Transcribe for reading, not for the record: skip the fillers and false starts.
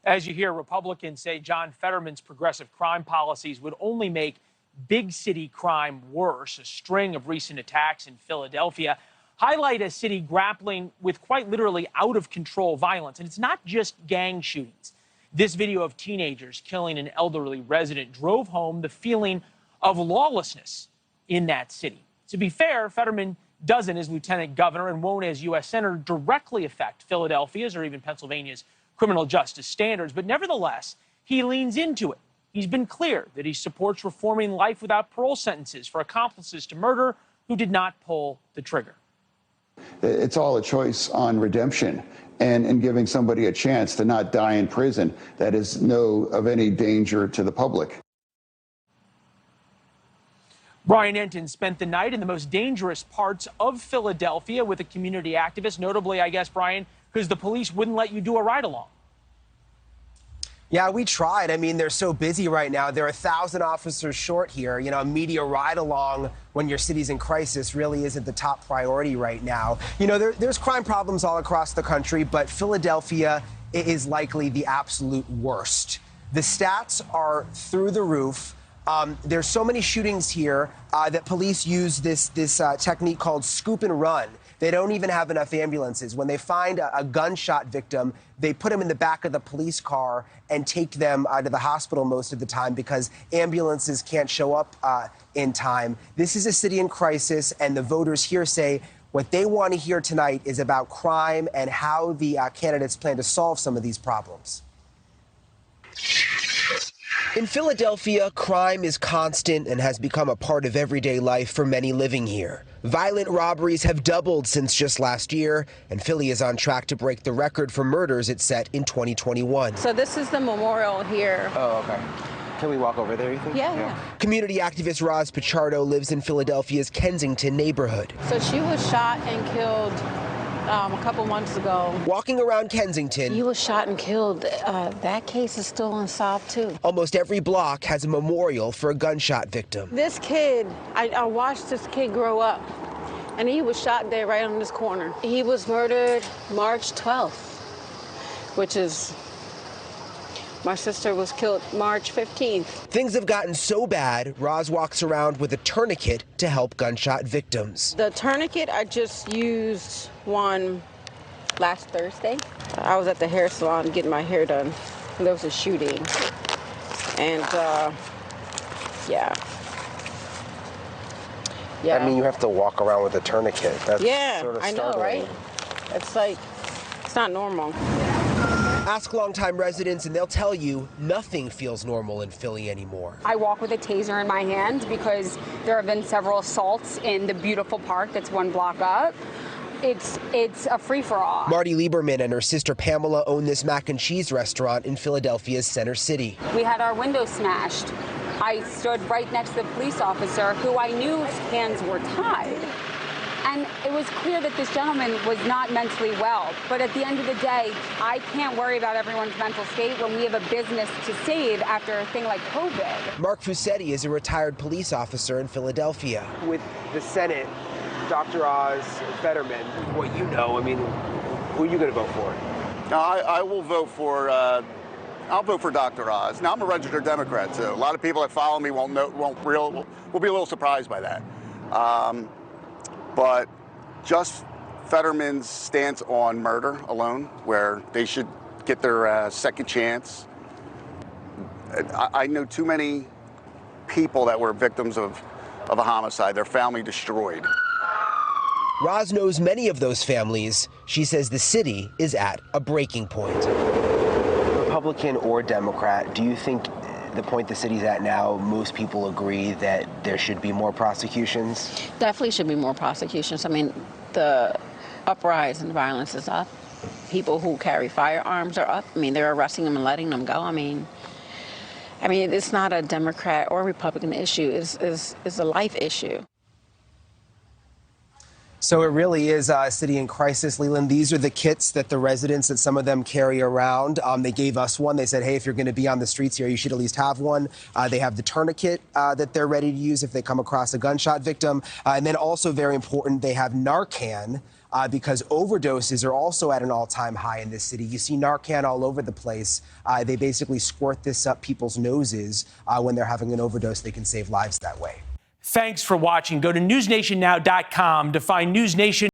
As you hear, Republicans say John Fetterman's progressive crime policies would only make big city crime worse. A string of recent attacks in Philadelphia highlight a city grappling with quite literally out of control violence. And it's not just gang shootings. This video of teenagers killing an elderly resident drove home the feeling of lawlessness in that city. To be fair, Fetterman doesn't, as lieutenant governor, and won't, as U.S. senator, directly affect Philadelphia's or even Pennsylvania's criminal justice standards. But nevertheless, he leans into it. He's been clear that he supports reforming life without parole sentences for accomplices to murder who did not pull the trigger. It's all a choice on redemption and giving somebody a chance to not die in prison that is of any danger to the public. Brian Entin spent the night in the most dangerous parts of Philadelphia with a community activist, notably, I guess, Brian, because the police wouldn't let you do a ride-along. Yeah, we tried. I mean, they're so busy right now. There are 1,000 officers short here. You know, a media ride-along when your city's in crisis really isn't the top priority right now. You know, there's crime problems all across the country, but Philadelphia is likely the absolute worst. The stats are through the roof. There's so many shootings here that police use this technique called scoop and run. They don't even have enough ambulances. When they find a gunshot victim, they put them in the back of the police car and take them to the hospital most of the time because ambulances can't show up in time. This is a city in crisis, and the voters here say what they want to hear tonight is about crime and how the candidates plan to solve some of these problems. In Philadelphia, crime is constant and has become a part of everyday life for many living here. Violent robberies have doubled since just last year, and Philly is on track to break the record for murders it set in 2021. So this is the memorial here. Oh, okay. Can we walk over there, you think? Yeah. Community activist Rosalind Pichardo lives in Philadelphia's Kensington neighborhood. So she was shot and killed a couple months ago. Walking around Kensington. He was shot and killed. That case is still unsolved, too. Almost every block has a memorial for a gunshot victim. This kid, I watched this kid grow up, and he was shot dead right on this corner. He was murdered March 12th, which is... My sister was killed March 15th. Things have gotten so bad, Roz walks around with a tourniquet to help gunshot victims. The tourniquet, I just used one last Thursday. I was at the hair salon getting my hair done. There was a shooting. And, yeah. I mean, you have to walk around with a tourniquet. That's sort of I know, startling. right? It's like, it's not normal. Ask longtime residents and they'll tell you nothing feels normal in Philly anymore. I walk with a taser in my hand because there have been several assaults in the beautiful park that's one block up. It's a free-for-all. Marty Lieberman and her sister Pamela own this mac and cheese restaurant in Philadelphia's Center City. We had our windows smashed. I stood right next to the police officer who I knew his hands were tied. And it was clear that this gentleman was not mentally well. But at the end of the day, I can't worry about everyone's mental state when we have a business to save after a thing like COVID. Mark Fusetti is a retired police officer in Philadelphia. With the Senate, Dr. Oz, Fetterman, what you know, I mean, who are you going to vote for? I will vote for, I'll vote for Dr. Oz. Now, I'm a registered Democrat, so a lot of people that follow me will be a little surprised by that. But just Fetterman's stance on murder alone, where they should get their second chance. I know too many people that were victims of a homicide, their family destroyed. Roz knows many of those families. She says the city is at a breaking point. Republican or Democrat, do you think the point the city's at now, most people agree that there should be more prosecutions? Definitely should be more prosecutions. I mean, the uprise in violence is up. People who carry firearms are up. I mean, they're arresting them and letting them go. I mean, it's not a Democrat or Republican issue. It's a life issue. So it really is a city in crisis, Leland. These are the kits that the residents, that some of them carry around. They gave us one. They said, hey, if you're going to be on the streets here, you should at least have one. They have the tourniquet that they're ready to use if they come across a gunshot victim. And then also very important, they have Narcan. Because overdoses are also at an all-time high in this city. You see Narcan all over the place. They basically squirt this up people's noses when they're having an overdose. They can save lives that way. Thanks for watching. Go to newsnationnow.com to find NewsNation.